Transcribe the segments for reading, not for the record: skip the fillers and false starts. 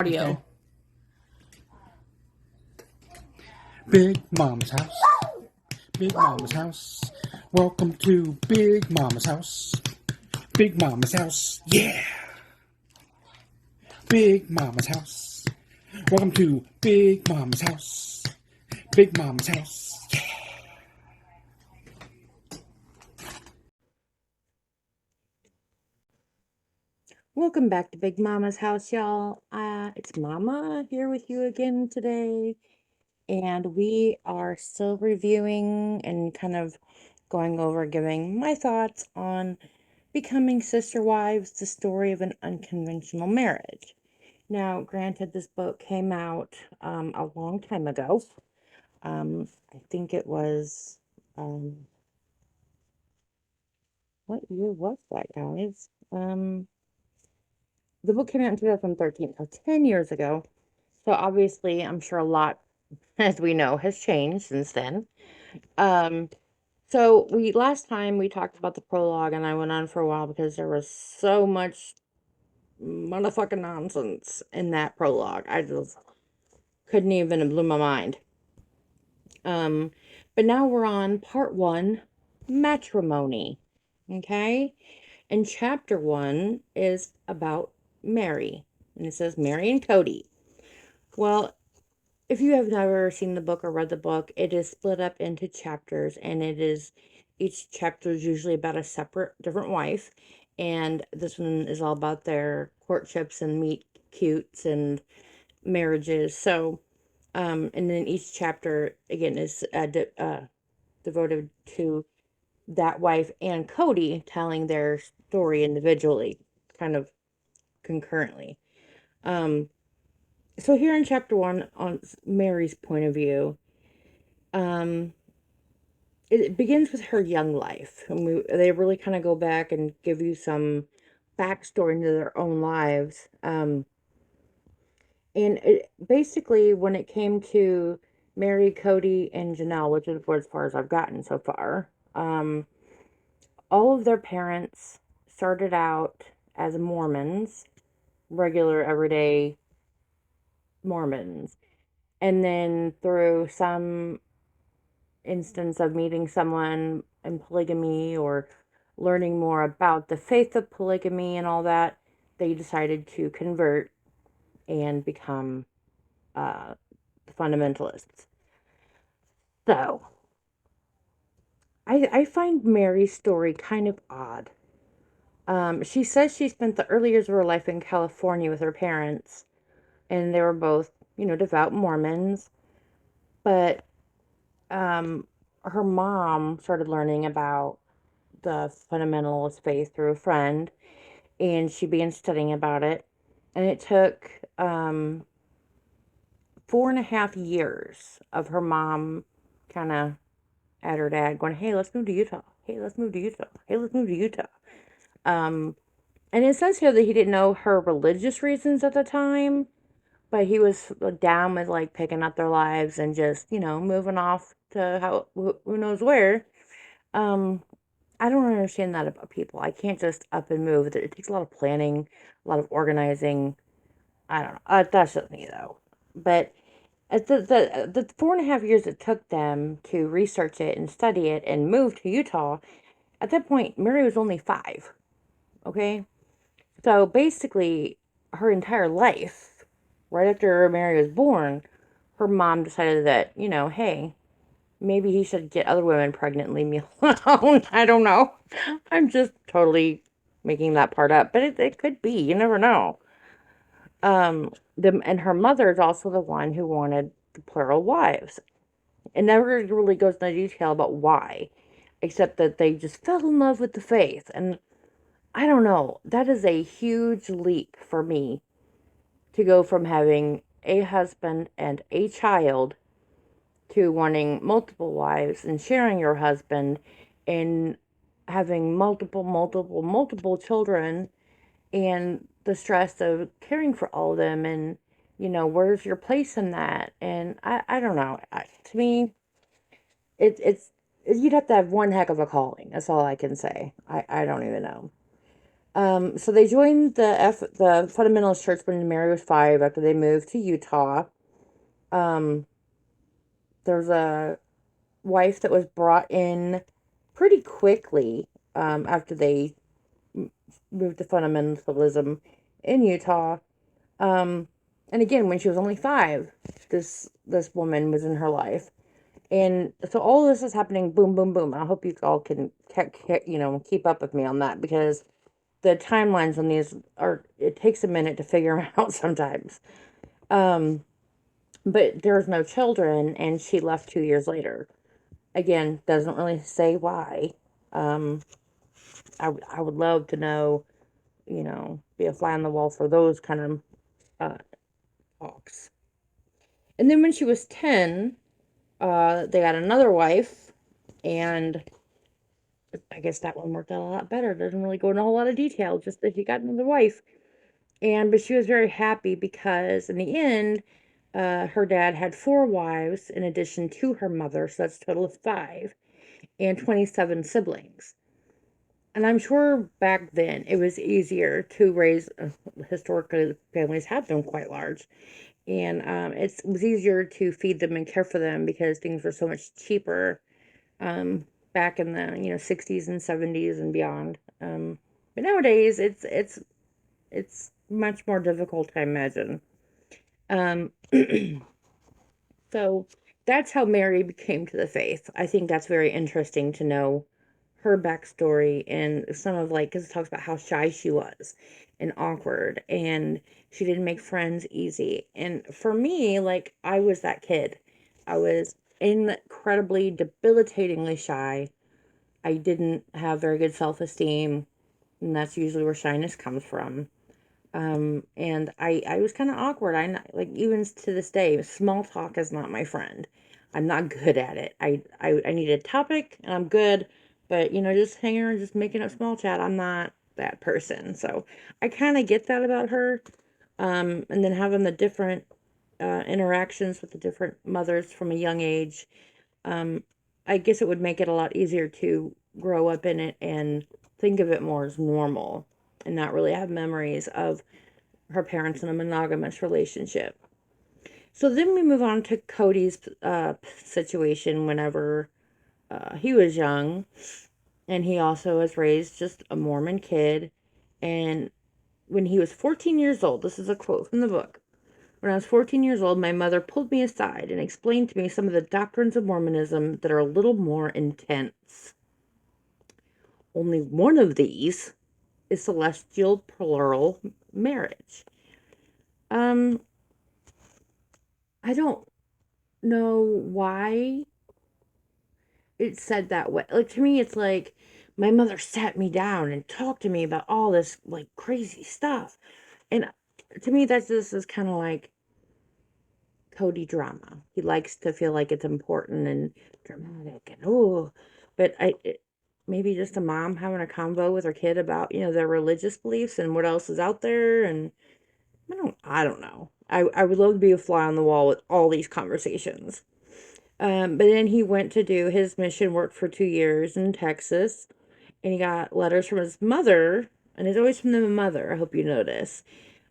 Okay. Audio. Big Mama's house. Big Mama's house. Welcome to Big Mama's house. Big Mama's house. Yeah. Big Mama's house. Welcome to Big Mama's house. Big Mama's house. Yeah. Welcome back to Big Mama's house, y'all. It's Mama here with you again today, and we are still reviewing and kind of going over, giving my thoughts on Becoming Sister Wives, the story of an unconventional marriage. Now, granted, this book came out a long time ago. I think it was, what year was that, guys? The book came out in 2013, so 10 years ago. So obviously, I'm sure a lot, as we know, has changed since then. Um, so we last time we talked about the prologue, and I went on for a while because there was so much motherfucking nonsense in that prologue. I just couldn't even, it blew my mind. Um, but now we're on part one, matrimony. Okay? And chapter one is about Mary. And it says Mary and Cody. Well, if you have never seen the book or read the book, it is split up into chapters, and each chapter is usually about a separate, different wife. And this one is all about their courtships and meet cutes and marriages. So, and then each chapter again is devoted to that wife and Cody telling their story individually, kind of concurrently. Um, so here in chapter one, on Mary's point of view, um, it begins with her young life, and they really kind of go back and give you some backstory into their own lives. And basically, when it came to Mary, Cody, and Janelle, which is as far as I've gotten so far, all of their parents started out as Mormons, regular everyday Mormons, and then through some instance of meeting someone in polygamy or learning more about the faith of polygamy and all that, they decided to convert and become uh, fundamentalists. So, I find Mary's story kind of odd. She says she spent the early years of her life in California with her parents, and they were both, devout Mormons. But her mom started learning about the fundamentalist faith through a friend, and she began studying about it. And it took 4.5 years of her mom kind of at her dad going, "Hey, let's move to Utah. Hey, let's move to Utah. Hey, let's move to Utah." Um, and it says here that he didn't know her religious reasons at the time, but he was down with like picking up their lives and just, moving off to who knows where. Um, I don't understand that about people. I can't just up and move. It takes a lot of planning, a lot of organizing. I don't know. That's just me though. But at the 4.5 years it took them to research it and study it and move to Utah, at that point Mary was only 5. Okay, so basically her entire life, right after Mary was born, her mom decided that hey, maybe he should get other women pregnant and leave me alone. I don't know. I'm just totally making that part up, but it could be. You never know. And her mother is also the one who wanted the plural wives. It never really goes into detail about why, except that they just fell in love with the faith. And I don't know. That is a huge leap for me to go from having a husband and a child to wanting multiple wives and sharing your husband and having multiple children and the stress of caring for all of them and where's your place in that. And I don't know, to me it's you'd have to have one heck of a calling. That's all I can say. I don't even know. So they joined the Fundamentalist Church when Mary was 5 after they moved to Utah. Um, there's a wife that was brought in pretty quickly after they moved to fundamentalism in Utah. Um, and again, when she was only 5, this woman was in her life, and so all this is happening, boom, boom, boom. I hope you all can keep up with me on that, because the timelines on these are, it takes a minute to figure them out sometimes. Um, but there's no children, and she left 2 years later. Again, doesn't really say why. Um, I would love to know, be a fly on the wall for those kind of uh, talks. And then when she was 10, they got another wife, and I guess that one worked out a lot better. Doesn't really go into a whole lot of detail, just that he got another wife. But she was very happy because in the end, her dad had 4 wives in addition to her mother, so that's a total of 5, and 27 siblings. And I'm sure back then it was easier to raise, historically, families have been quite large. And it was easier to feed them and care for them because things were so much cheaper um, back in the 60s and 70s and beyond. But nowadays it's much more difficult, I imagine. Um, so that's how Mary became to the faith. I think that's very interesting to know her backstory and some of, like, because it talks about how shy she was and awkward, and she didn't make friends easy. And for me, like, I was that kid. I was incredibly, debilitatingly shy. I didn't have very good self-esteem, and that's usually where shyness comes from. And I was kind of awkward. Like, even to this day, small talk is not my friend. I'm not good at it. I need a topic and I'm good, but just hanging around, just making up small chat, I'm not that person. So I kind of get that about her. And then having the different interactions with the different mothers from a young age, um, I guess it would make it a lot easier to grow up in it and think of it more as normal and not really have memories of her parents in a monogamous relationship. So then we move on to Cody's situation whenever he was young, and he also was raised just a Mormon kid. And when he was 14 years old, this is a quote from the book. When I was 14 years old, my mother pulled me aside and explained to me some of the doctrines of Mormonism that are a little more intense. Only one of these is celestial plural marriage. Um, I don't know why it's said that way. Like, to me, it's like my mother sat me down and talked to me about all this, like, crazy stuff. And to me, that's just is kind of like Cody drama. He likes to feel like it's important and dramatic and oh, but maybe just a mom having a convo with her kid about their religious beliefs and what else is out there. And I don't know. I would love to be a fly on the wall with all these conversations. But then he went to do his mission work for 2 years in Texas, and he got letters from his mother, and it's always from the mother, I hope you notice,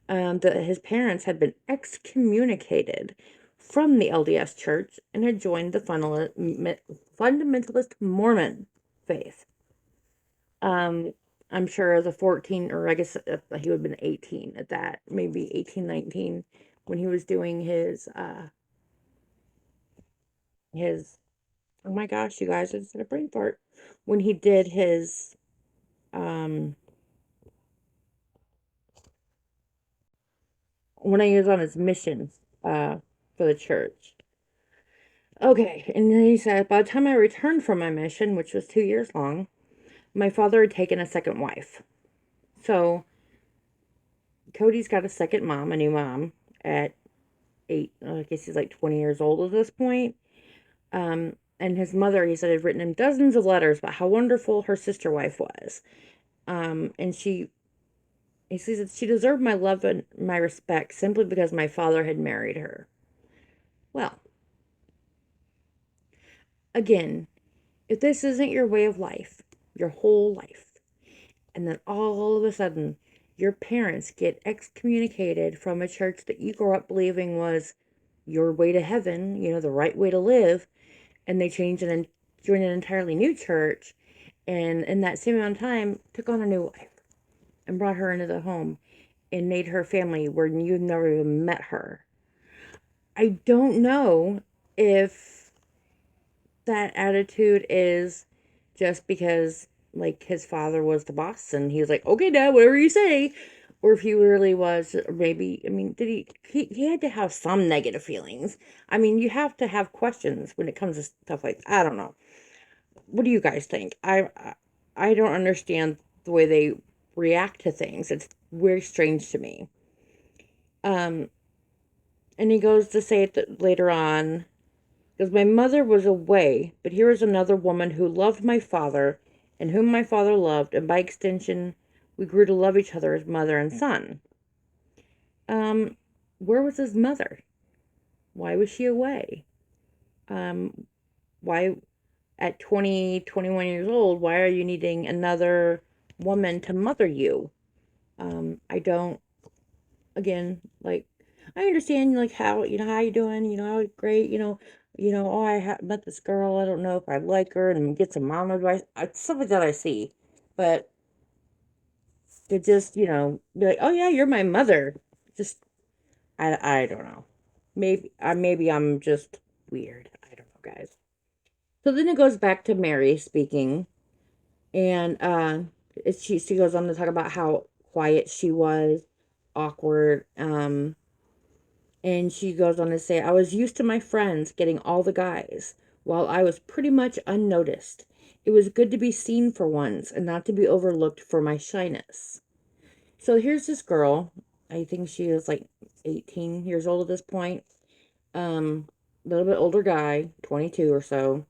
that his parents had been excommunicated from the LDS Church and had joined the fundamentalist Mormon faith. Um, I'm sure as a 14, or I guess he would have been 18 at that, maybe 18, 19, when he was doing his oh my gosh, you guys, I just had a brain fart. When he did his, um, when he was on his mission, for the church. Okay, and then he said, by the time I returned from my mission, which was 2 years long, my father had taken a second wife. So Cody's got a second mom, a new mom, at 8. I guess he's like 20 years old at this point. And his mother, he said, had written him dozens of letters about how wonderful her sister wife was. And he says that she deserved my love and my respect simply because my father had married her. Well, again, if this isn't your way of life, your whole life, And then all of a sudden, your parents get excommunicated from a church that you grew up believing was your way to heaven, the right way to live, and they change and join an entirely new church, and in that same amount of time, took on a new wife and brought her into the home and made her family where you've never even met her. I don't know if that attitude is just because like his father was the boss and he was like, okay, dad, whatever you say, or if he really was, or maybe, I mean, did he had to have some negative feelings. I mean, you have to have questions when it comes to stuff like that. I don't know. What do you guys think? I don't understand the way they react to things. It's very strange to me. Um, and he goes to say it later on, because my mother was away, but here is another woman who loved my father, and whom my father loved, and by extension, we grew to love each other as mother and son. Um, where was his mother? Why was she away? Um, why at 20, 21 years old, why are you needing another woman to mother you? I don't, again, like, I understand, like, how you doing, how great, oh, met this girl, I don't know if I like her, and get some mom advice, stuff like that I see, but to just, be like, oh yeah, you're my mother, just, I don't know, maybe I'm just weird, I don't know, guys. So then it goes back to Mary speaking. And she goes on to talk about how quiet she was, awkward. And she goes on to say, I was used to my friends getting all the guys, while I was pretty much unnoticed. It was good to be seen for once and not to be overlooked for my shyness. So here's this girl. I think she is like 18 years old at this point. A little bit older guy, 22 or so,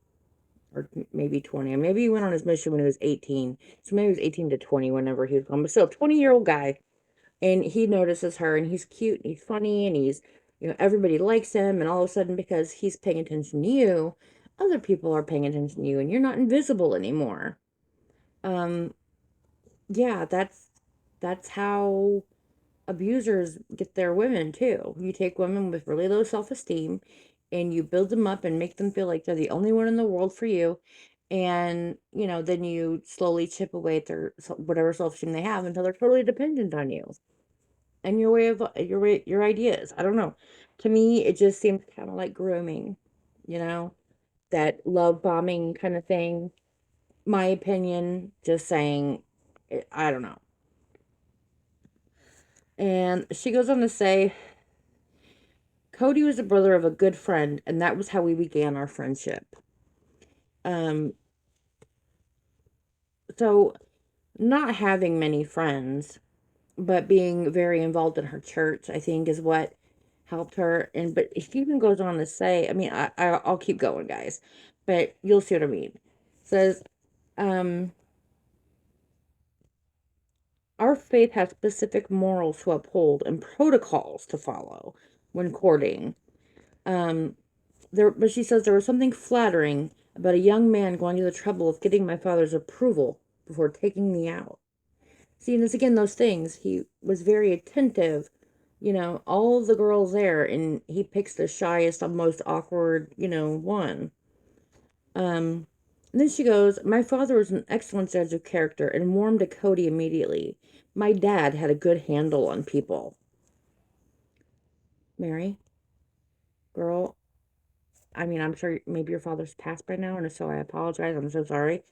or maybe 20. Maybe he went on his mission when he was 18. So maybe he was 18 to 20 whenever he was gone. But still, 20-year-old guy. And he notices her and he's cute and he's funny and he's, everybody likes him. And all of a sudden, because he's paying attention to you, other people are paying attention to you and you're not invisible anymore. Um, yeah, that's how abusers get their women too. You take women with really low self-esteem and you build them up and make them feel like they're the only one in the world for you. And, then you slowly chip away at their whatever self-esteem they have until they're totally dependent on you and your ideas. I don't know. To me, it just seems kind of like grooming, you know, that love bombing kind of thing. My opinion, just saying, I don't know. And she goes on to say, Cody was the brother of a good friend, and that was how we began our friendship. Um, so not having many friends, but being very involved in her church, I think, is what helped her. And but she even goes on to say, I mean, I'll keep going, guys, but you'll see what I mean. Says, um, our faith has specific morals to uphold and protocols to follow when courting. Um, but she says there was something flattering about a young man going to the trouble of getting my father's approval before taking me out. See, and it's again those things. He was very attentive, all of the girls there, and he picks the shyest, most awkward, one. Um, and then she goes, my father was an excellent judge of character and warmed to Cody immediately. My dad had a good handle on people. Mary, girl, I mean, I'm sure maybe your father's passed by now, and if so, I apologize. I'm so sorry.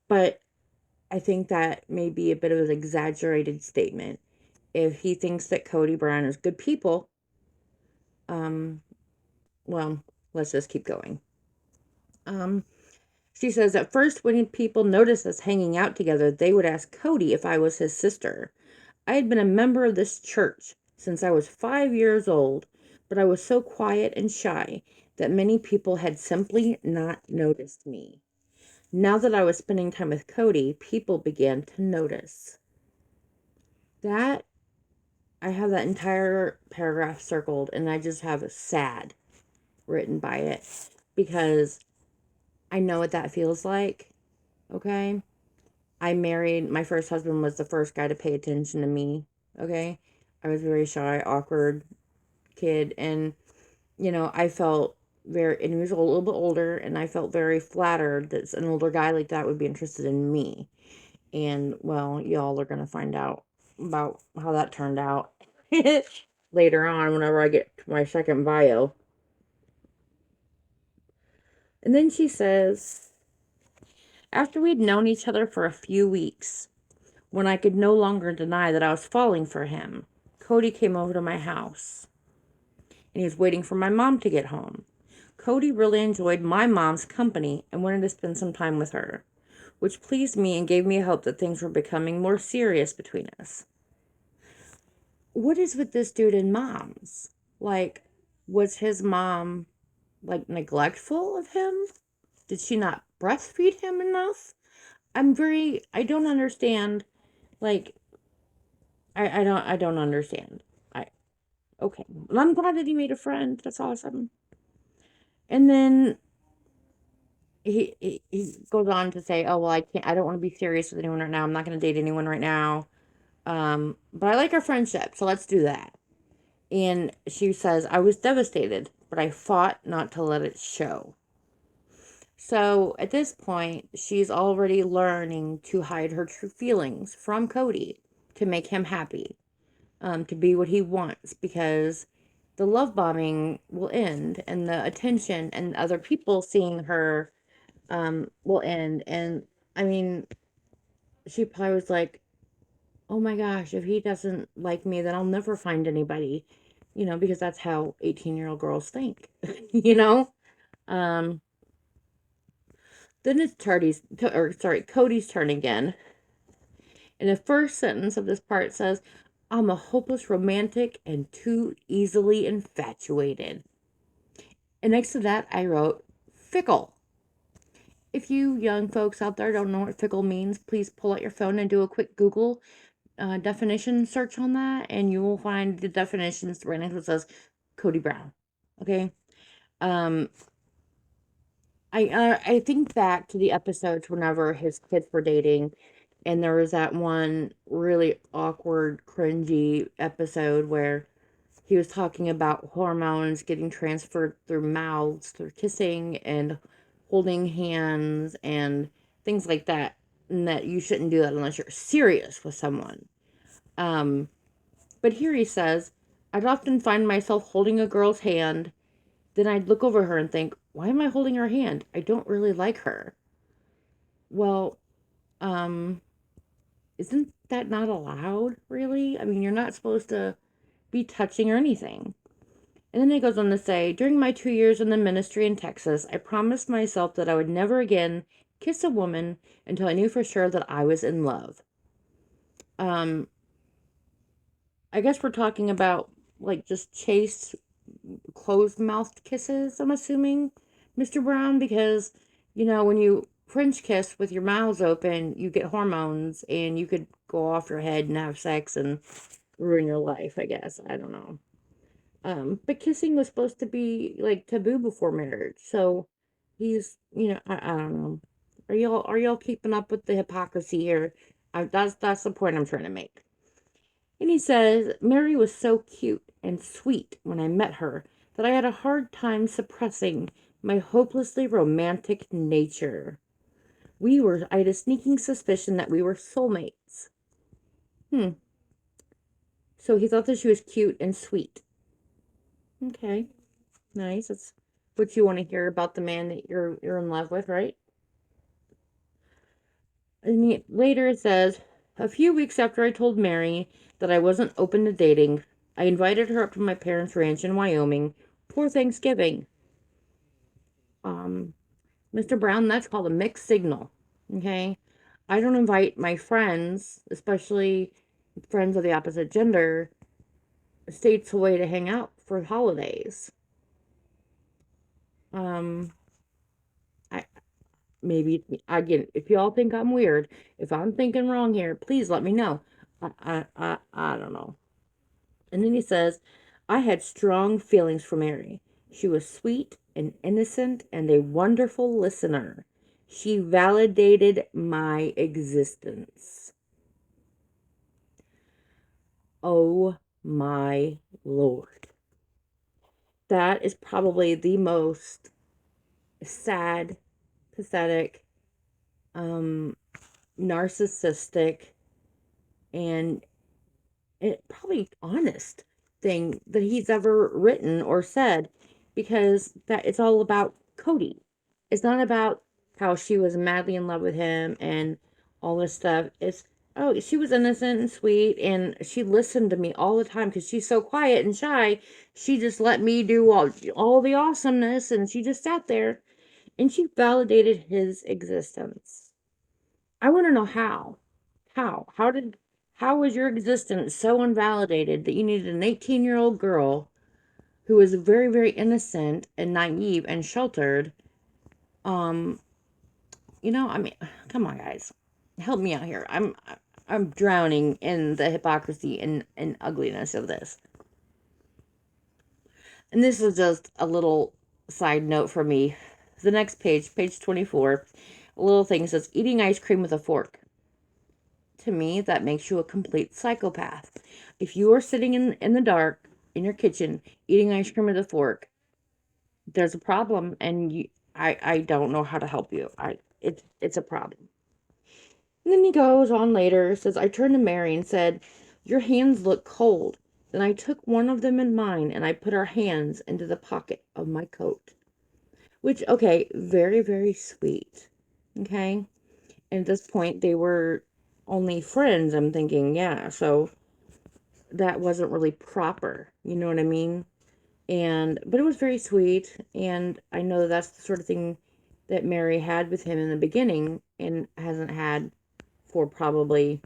But I think that may be a bit of an exaggerated statement. If he thinks that Cody Brown is good people, um, well, let's just keep going. Um, she says, at first, when people noticed us hanging out together, they would ask Cody if I was his sister. I had been a member of this church since I was 5 years old, but I was so quiet and shy that many people had simply not noticed me. Now that I was spending time with Cody, people began to notice. That, I have that entire paragraph circled, and I just have sad written by it because I know what that feels like, okay? my first husband was the first guy to pay attention to me. Okay. I was very shy, awkward kid. And, I felt and he was a little bit older, and I felt very flattered that an older guy like that would be interested in me. And, well, y'all are going to find out about how that turned out later on whenever I get to my second bio. And then she says, after we'd known each other for a few weeks, when I could no longer deny that I was falling for him, Cody came over to my house, and he was waiting for my mom to get home. Cody really enjoyed my mom's company and wanted to spend some time with her, which pleased me and gave me hope that things were becoming more serious between us. What is with this dude and moms? Like, was his mom, like, neglectful of him? Did she not breastfeed him enough? I don't understand. Like, I don't understand. Okay. Well, I'm glad that he made a friend. That's awesome. And then he goes on to say, oh, well, I don't want to be serious with anyone right now. I'm not going to date anyone right now. But I like our friendship, so let's do that. And she says, I was devastated, but I fought not to let it show. So at this point, she's already learning to hide her true feelings from Cody to make him happy, to be what he wants, because the love bombing will end, and the attention and other people seeing her will end. And I mean, she probably was like, oh my gosh, if he doesn't like me, then I'll never find anybody, because that's how 18-year-old girls think, you know? Um, then it's Cody's turn again. And the first sentence of this part says, I'm a hopeless romantic and too easily infatuated. And next to that, I wrote fickle. If you young folks out there don't know what fickle means, please pull out your phone and do a quick Google definition search on that, and you will find the definitions right next to it says Cody Brown. Okay. Um, I think back to the episodes whenever his kids were dating, and there was that one really awkward, cringy episode where he was talking about hormones getting transferred through mouths, through kissing and holding hands and things like that, and that you shouldn't do that unless you're serious with someone. Um, but here he says, I'd often find myself holding a girl's hand, then I'd look over her and think, why am I holding her hand? I don't really like her. Well, um, isn't that not allowed, really? I mean, you're not supposed to be touching or anything. And then it goes on to say, during my 2 years in the ministry in Texas, I promised myself that I would never again kiss a woman until I knew for sure that I was in love. I guess we're talking about like just chaste, closed mouthed kisses, I'm assuming, Mr. Brown, because, when you French kiss with your mouths open, you get hormones and you could go off your head and have sex and ruin your life, I guess. I don't know. But kissing was supposed to be like taboo before marriage. So he's, I don't know. Are y'all keeping up with the hypocrisy here? That's the point I'm trying to make. And he says, Mary was so cute and sweet when I met her that I had a hard time suppressing my hopelessly romantic nature. I had a sneaking suspicion that we were soulmates. So he thought that she was cute and sweet. Okay, nice. That's what you want to hear about the man that you're in love with, right? And later it says, a few weeks after I told Mary that I wasn't open to dating, I invited her up to my parents' ranch in Wyoming for Thanksgiving. Mr. Brown, that's called a mixed signal. Okay? I don't invite my friends, especially friends of the opposite gender, states away to hang out for holidays. I maybe again, if y'all think I'm weird, if I'm thinking wrong here, please let me know. I don't know. And then he says, I had strong feelings for Mary. She was sweet and innocent and a wonderful listener. She validated my existence. Oh my Lord. That is probably the most sad, pathetic, um, narcissistic, and probably honest thing that he's ever written or said, because that it's all about Cody. It's not about how she was madly in love with him and all this stuff. It's, oh, she was innocent and sweet, and she listened to me all the time because she's so quiet and shy. She just let me do all the awesomeness, and she just sat there and she validated his existence. I want to know how. How was your existence so invalidated that you needed an 18-year-old girl who was very, very innocent and naive and sheltered? Um, I mean, come on, guys. Help me out here. I'm drowning in the hypocrisy and ugliness of this. And this is just a little side note for me. The next page, page 24, a little thing says eating ice cream with a fork. To me, that makes you a complete psychopath. If you are sitting in the dark in your kitchen eating ice cream with a fork, there's a problem, and I don't know how to help you. It's a problem. And then he goes on later, says, I turned to Mary and said, your hands look cold. Then I took one of them in mine and I put our hands into the pocket of my coat. Which, okay, very, very sweet. Okay. And at this point, they were only friends. I'm thinking, yeah, so that wasn't really proper. You know what I mean? But it was very sweet. And I know that's the sort of thing that Mary had with him in the beginning and hasn't had for probably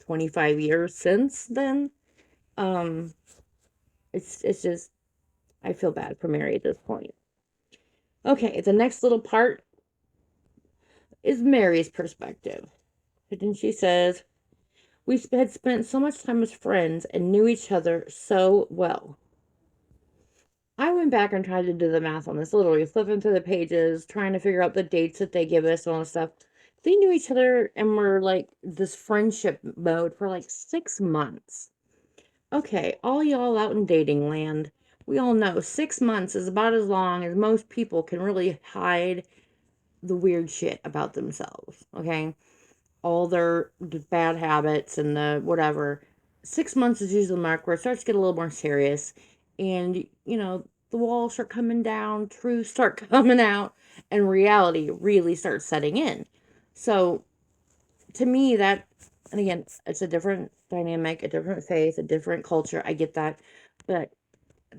25 years since then. Um, it's just, I feel bad for Mary at this point. Okay, the next little part is Mary's perspective. And she says, we had spent so much time as friends and knew each other so well. I went back and tried to do the math on this, literally flipping through the pages, trying to figure out the dates that they give us and all this stuff. They knew each other and were like this friendship mode for like 6 months. Okay, all y'all out in dating land, we all know 6 months is about as long as most people can really hide the weird shit about themselves. Okay, all their bad habits and the whatever. 6 months is usually the mark where it starts to get a little more serious, and the walls start coming down, truths start coming out, and reality really starts setting in. So to me, and again, it's a different dynamic, a different faith, a different culture. I get that, but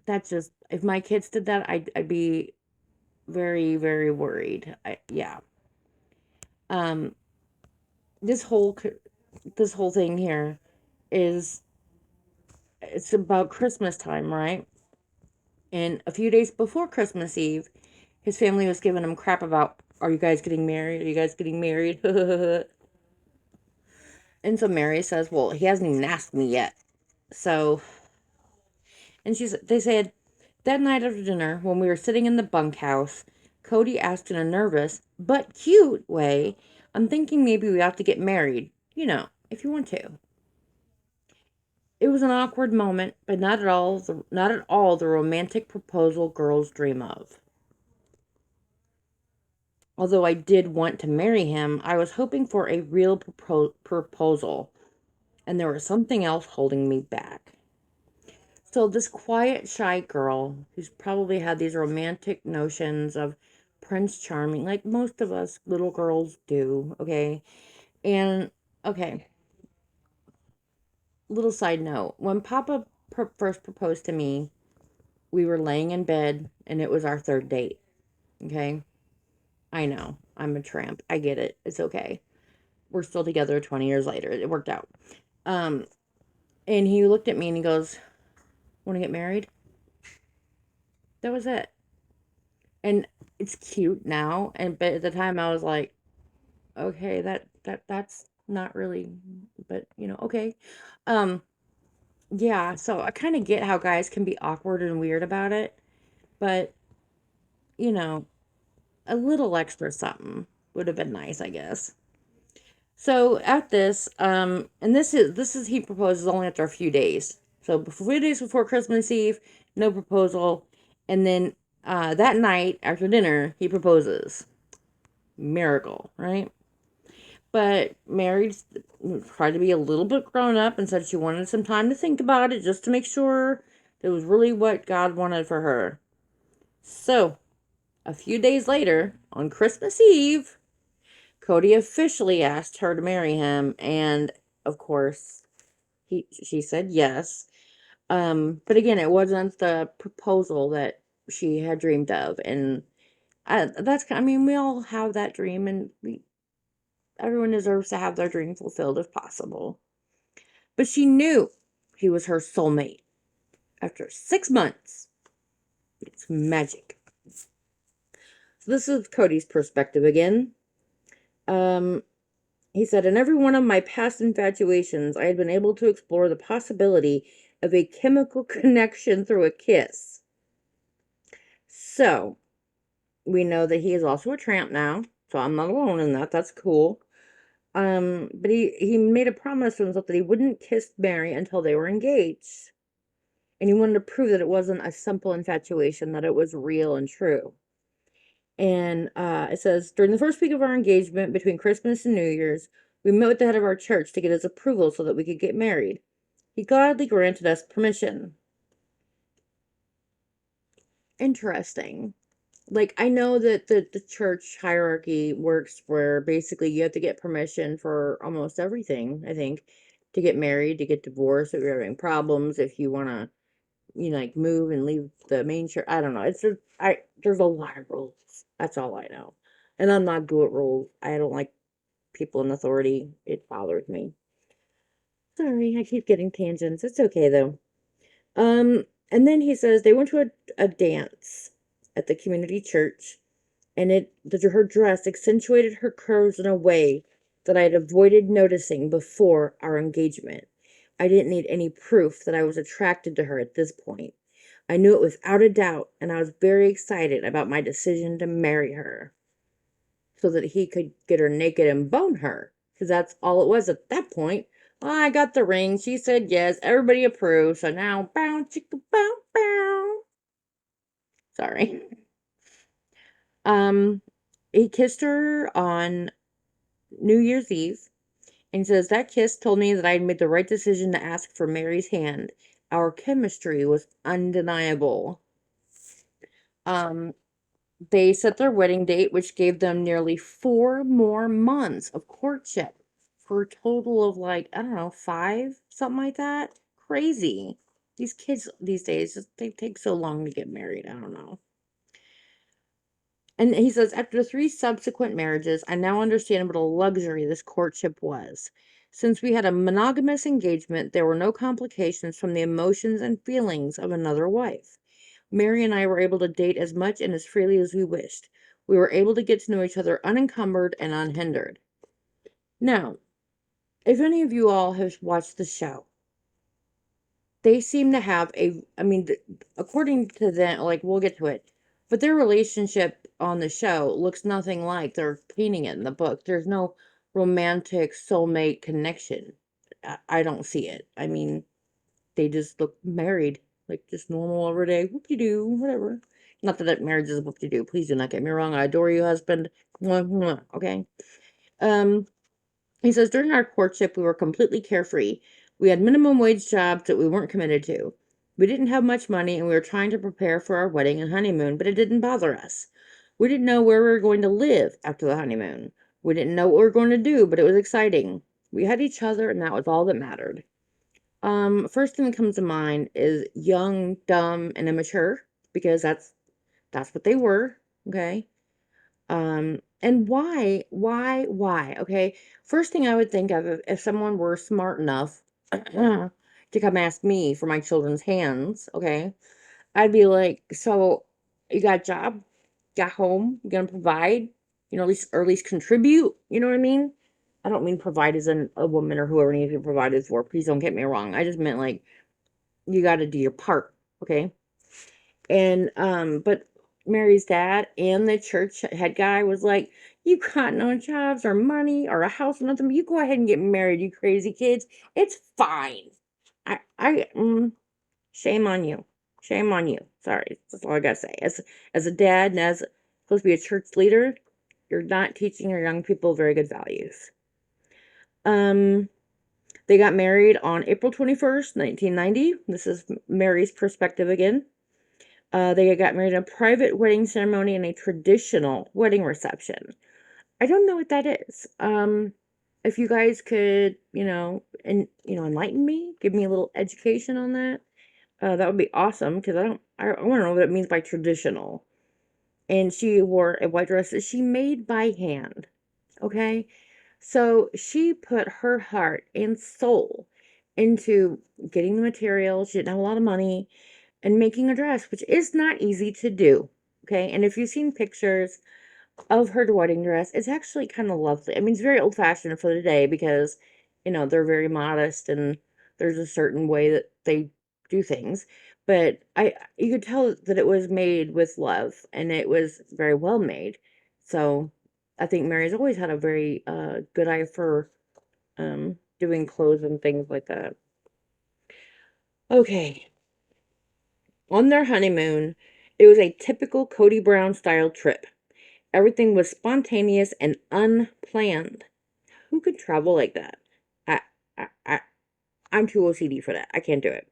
that's just, if my kids did that, I'd be very, very worried. Yeah. Um, this whole this whole thing here is, it's about Christmas time, right? And a few days before Christmas Eve, his family was giving him crap about, are you guys getting married? Are you guys getting married? And so Mary says, well, he hasn't even asked me yet. So, and they said, that night after dinner, when we were sitting in the bunkhouse, Cody asked in a nervous but cute way, I'm thinking maybe we ought to get married, if you want to. It was an awkward moment, but not at all the romantic proposal girls dream of. Although I did want to marry him, I was hoping for a real proposal, and there was something else holding me back. So this quiet, shy girl who's probably had these romantic notions of Prince Charming, like most of us little girls do, okay? And, okay, little side note. When Papa first proposed to me, we were laying in bed, and it was our third date, okay? I know, I'm a tramp. I get it. It's okay. We're still together 20 years later. It worked out. Um, and he looked at me and he goes, want to get married? That was it. And it's cute now, but at the time I was like, okay, that's not really, but okay. Um, yeah, so I kind of get how guys can be awkward and weird about it, but you know, a little extra something would have been nice, I guess. So at this, and this is he proposes only after a few days. So a few days before Christmas Eve, no proposal, and then that night after dinner, he proposes. Miracle, right? But Mary tried to be a little bit grown up and said she wanted some time to think about it just to make sure it was really what God wanted for her. So, a few days later, on Christmas Eve, Cody officially asked her to marry him, and of course, she said yes. But again, it wasn't the proposal that she had dreamed of, and I mean, we all have that dream, and everyone deserves to have their dream fulfilled if possible. But she knew he was her soulmate. After 6 months, it's magic. So this is Cody's perspective again. Um, he said, in every one of my past infatuations, I had been able to explore the possibility of a chemical connection through a kiss. So, we know that he is also a tramp now, so I'm not alone in that. That's cool. But he made a promise to himself that he wouldn't kiss Mary until they were engaged. And he wanted to prove that it wasn't a simple infatuation, that it was real and true. And it says, during the first week of our engagement, between Christmas and New Year's, we met with the head of our church to get his approval so that we could get married. He gladly granted us permission. Interesting. Like, I know that the church hierarchy works where basically you have to get permission for almost everything, I think, to get married, to get divorced, if you're having problems, if you want to, like move and leave the main church. I don't know. There's a lot of rules. That's all I know. And I'm not good at rules. I don't like people in authority. It bothers me. Sorry, I keep getting tangents. It's okay though. And then he says they went to a dance at the community church, and her dress accentuated her curves in a way that I had avoided noticing before our engagement. I didn't need any proof that I was attracted to her at this point. I knew it without a doubt, and I was very excited about my decision to marry her so that he could get her naked and bone her, because that's all it was at that point. Well, I got the ring. She said yes. Everybody approved. So now, bow, chicka, bow, bow. Sorry. Um, he kissed her on New Year's Eve, and says that kiss told me that I had made the right decision to ask for Mary's hand. Our chemistry was undeniable. Um, they set their wedding date, which gave them nearly 4 more months of courtship for a total of like, I don't know, 5, something like that. Crazy. These kids these days, they take so long to get married. I don't know. And he says, after 3 subsequent marriages, I now understand what a luxury this courtship was. Since we had a monogamous engagement, there were no complications from the emotions and feelings of another wife. Mary and I were able to date as much and as freely as we wished. We were able to get to know each other unencumbered and unhindered. Now, if any of you all have watched the show, they seem to have I mean, according to them, like, we'll get to it, but their relationship on the show looks nothing like they're painting it in the book. There's no romantic soulmate connection. I don't see it. I mean, they just look married, like just normal everyday whoop-de-doo, whatever. Not that marriage is whoop-de-doo. Please do not get me wrong. I adore you, husband. Mwah, mwah, okay. Um, he says, during our courtship, we were completely carefree. We had minimum wage jobs that we weren't committed to. We didn't have much money, and we were trying to prepare for our wedding and honeymoon, but it didn't bother us. We didn't know where we were going to live after the honeymoon. We didn't know what we were going to do, but it was exciting. We had each other, and that was all that mattered. First thing that comes to mind is young, dumb, and immature, because that's what they were, okay? And why? Okay. First thing I would think of if someone were smart enough to come ask me for my children's hands, okay, I'd be like, so you got a job, got home, you gonna provide, at least contribute, you know what I mean? I don't mean provide as in a woman or whoever needs to be provided for. Please don't get me wrong. I just meant like you got to do your part, okay? And but Mary's dad and the church head guy was like, "You got no jobs or money or a house or nothing. You go ahead and get married, you crazy kids. It's fine." Shame on you. Shame on you. Sorry, that's all I gotta say. As a dad and as supposed to be a church leader, you're not teaching your young people very good values. Um, they got married on April 21st, 1990. This is Mary's perspective again. They got married in a private wedding ceremony and a traditional wedding reception. I don't know what that is. If you guys could, enlighten me, give me a little education on that, that would be awesome because I want to know what it means by traditional. And she wore a white dress that she made by hand. Okay, so she put her heart and soul into getting the materials. She didn't have a lot of money and making a dress, which is not easy to do. Okay, and if you've seen pictures of her wedding dress, it's actually kind of lovely. I mean, it's very old fashioned for the day because, they're very modest and there's a certain way that they do things. But you could tell that it was made with love and it was very well made. So I think Mary's always had a very good eye for doing clothes and things like that. Okay, on their honeymoon, it was a typical Cody Brown style trip. Everything was spontaneous and unplanned. Who could travel like that? I, I, I, I'm too OCD for that. I can't do it.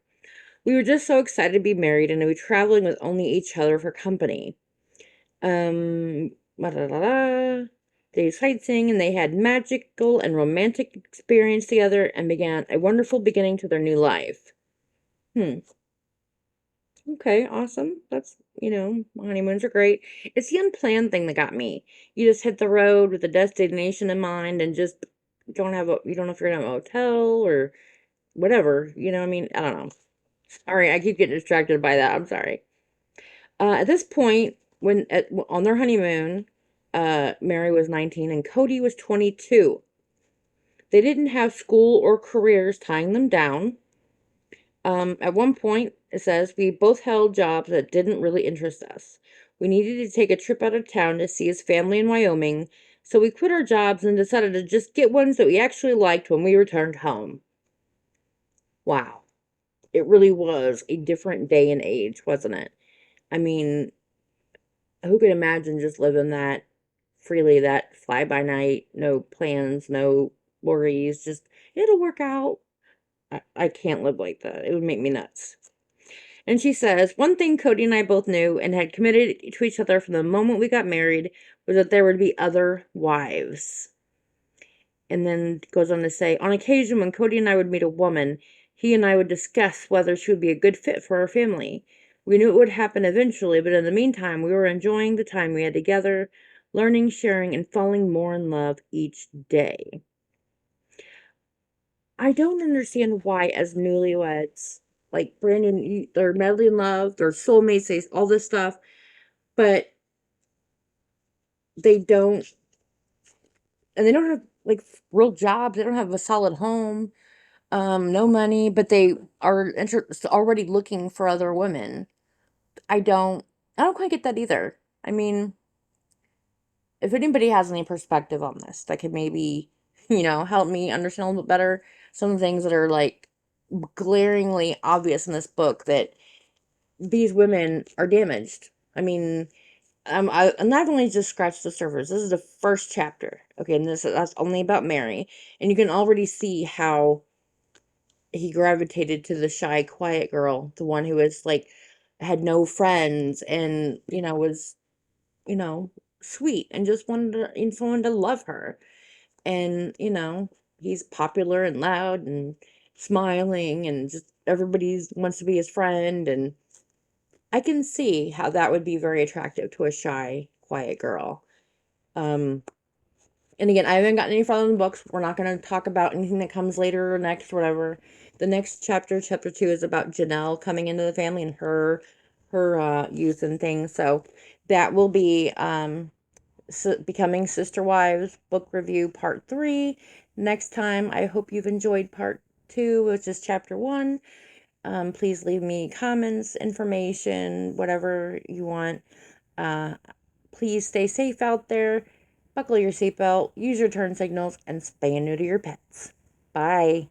We were just so excited to be married and to be traveling with only each other for company. Da, da, da. They sightseeing and they had magical and romantic experience together and began a wonderful beginning to their new life. Hmm. Okay, awesome. That's, honeymoons are great. It's the unplanned thing that got me. You just hit the road with a destination in mind and just you don't know if you're in a hotel or whatever. I mean, I don't know. Sorry, I keep getting distracted by that. I'm sorry. At this point, on their honeymoon, Mary was 19 and Cody was 22. They didn't have school or careers tying them down. At one point, it says, we both held jobs that didn't really interest us. We needed to take a trip out of town to see his family in Wyoming, so we quit our jobs and decided to just get ones that we actually liked when we returned home. Wow. It really was a different day and age, wasn't it? I mean, who could imagine just living that freely, that fly by night, no plans, no worries, just it'll work out. I can't live like that. It would make me nuts. And she says, one thing Cody and I both knew and had committed to each other from the moment we got married was that there would be other wives. And then goes on to say, on occasion when Cody and I would meet a woman, he and I would discuss whether she would be a good fit for our family. We knew it would happen eventually, but in the meantime, we were enjoying the time we had together, learning, sharing, and falling more in love each day. I don't understand why, as newlyweds, like Brandon, they're madly in love, they're soulmates, all this stuff, but they don't, and they don't have like real jobs. They don't have a solid home, no money, but they are already looking for other women. I don't, I don't quite get that either. I mean, if anybody has any perspective on this, that could maybe, help me understand a little bit better some of the things that are like glaringly obvious in this book that these women are damaged. I mean, I'm not only just scratched the surface. This is the first chapter, okay, and that's only about Mary, and you can already see how he gravitated to the shy, quiet girl, the one who was like had no friends and was you know sweet and just wanted someone to love her, and he's popular and loud and smiling and just everybody wants to be his friend, and I can see how that would be very attractive to a shy, quiet girl. Um, and again, I haven't gotten any farther in the books. We're not going to talk about anything that comes later or next, whatever. The next chapter, chapter 2, is about Janelle coming into the family and her youth and things. So that will be Becoming Sister Wives book review part 3 next time. I hope you've enjoyed part 2, which is chapter 1. Please leave me comments, information, whatever you want. Please stay safe out there. Buckle your seatbelt, use your turn signals, and spay and neuter your pets. Bye.